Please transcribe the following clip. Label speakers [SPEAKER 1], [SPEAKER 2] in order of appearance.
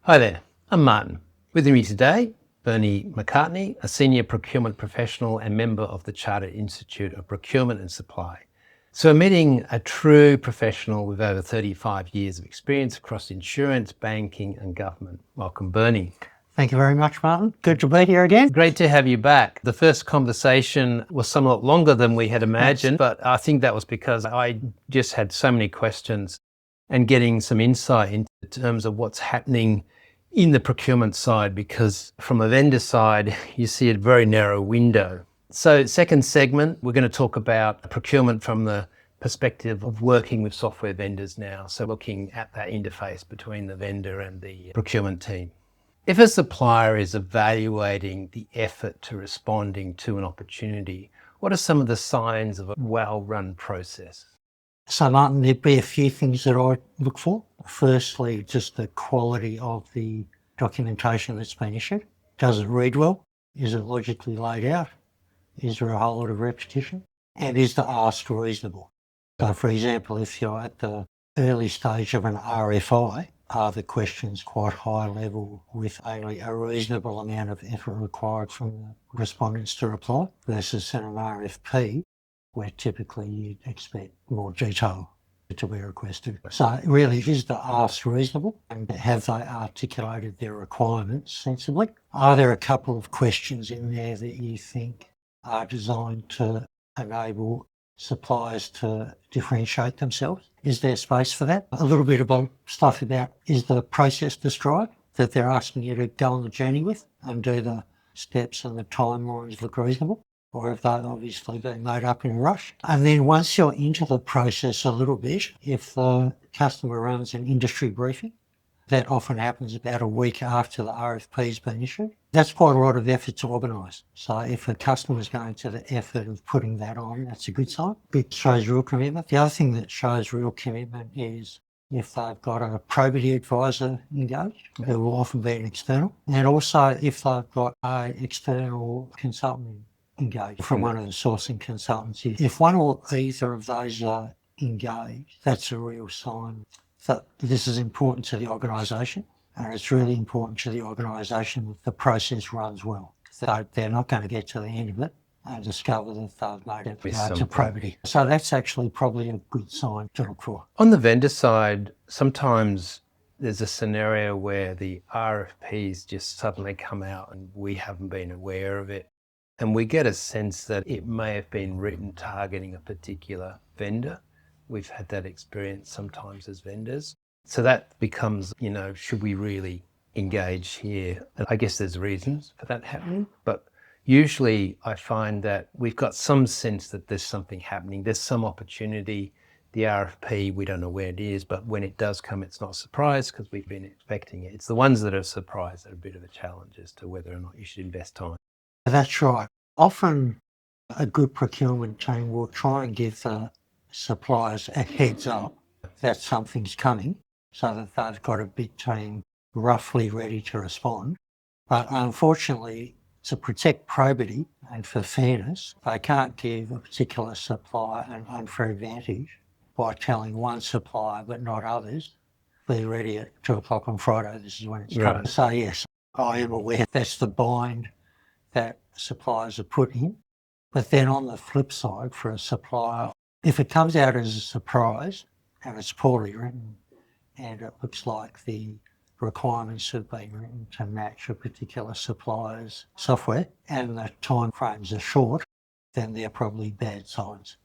[SPEAKER 1] Hi there, I'm Martin. With me today, Bernie McCartney, a senior procurement professional and member of the Chartered Institute of Procurement and Supply. So we're meeting a true professional with over 35 years of experience across insurance, banking and government. Welcome, Bernie.
[SPEAKER 2] Thank you very much, Martin. Good to be here again.
[SPEAKER 1] Great to have you back. The first conversation was somewhat longer than we had imagined, but I think that was because I just had so many questions and getting some insight in terms of what's happening in the procurement side, because from a vendor side, you see a very narrow window. So second segment, we're going to talk about procurement from the perspective of working with software vendors now. So looking at that interface between the vendor and the procurement team. If a supplier is evaluating the effort to responding to an opportunity, what are some of the signs of a well-run process?
[SPEAKER 2] So, Martin, there'd be a few things that I look for. Firstly, just the quality of the documentation that's been issued. Does it read well? Is it logically laid out? Is there a whole lot of repetition? And is the ask reasonable? So, for example, if you're at the early stage of an RFI, are the questions quite high level with only a reasonable amount of effort required from the respondents to reply versus in an RFP where typically you'd expect more detail to be requested. So really, is the ask reasonable and have they articulated their requirements sensibly? Are there a couple of questions in there that you think are designed to enable suppliers to differentiate themselves? Is there space for that? A little bit about stuff about, is the process described that they're asking you to go on the journey with, and do the steps and the timelines look reasonable? Or have they obviously been made up in a rush? And then once you're into the process a little bit, if the customer runs an industry briefing, that often happens about a week after the RFP's been issued. That's quite a lot of effort to organise. So if a customer's going to the effort of putting that on, that's a good sign. It shows real commitment. The other thing that shows real commitment is if they've got a probity advisor engaged, who will often be an external, and also if they've got an external consultant engaged from one of the sourcing consultancies. If one or either of those are engaged, that's a real sign that this is important to the organisation, and it's really important to the organisation that the process runs well. So they're not going to get to the end of it and discover that they've made it to probity. So that's actually probably a good sign to look for.
[SPEAKER 1] On the vendor side, sometimes there's a scenario where the RFPs just suddenly come out and we haven't been aware of it. And we get a sense that it may have been written targeting a particular vendor. We've had that experience sometimes as vendors. So that becomes, should we really engage here? And I guess there's reasons for that happening, but usually I find that we've got some sense that there's something happening. There's some opportunity. The RFP, we don't know where it is, but when it does come, it's not a surprise because we've been expecting it. It's the ones that are surprised that are a bit of a challenge as to whether or not you should invest time.
[SPEAKER 2] That's right. Often a good procurement team will try and give the suppliers a heads up that something's coming so that they've got a big team roughly ready to respond. But unfortunately, to protect probity and for fairness, they can't give a particular supplier an unfair advantage by telling one supplier but not others, be ready at 2 o'clock on Friday, this is when it's coming. Right. So yes, I am aware that's the bind that suppliers are put in. But then on the flip side, for a supplier, if it comes out as a surprise and it's poorly written and it looks like the requirements have been written to match a particular supplier's software and the time frames are short, then they're probably bad signs.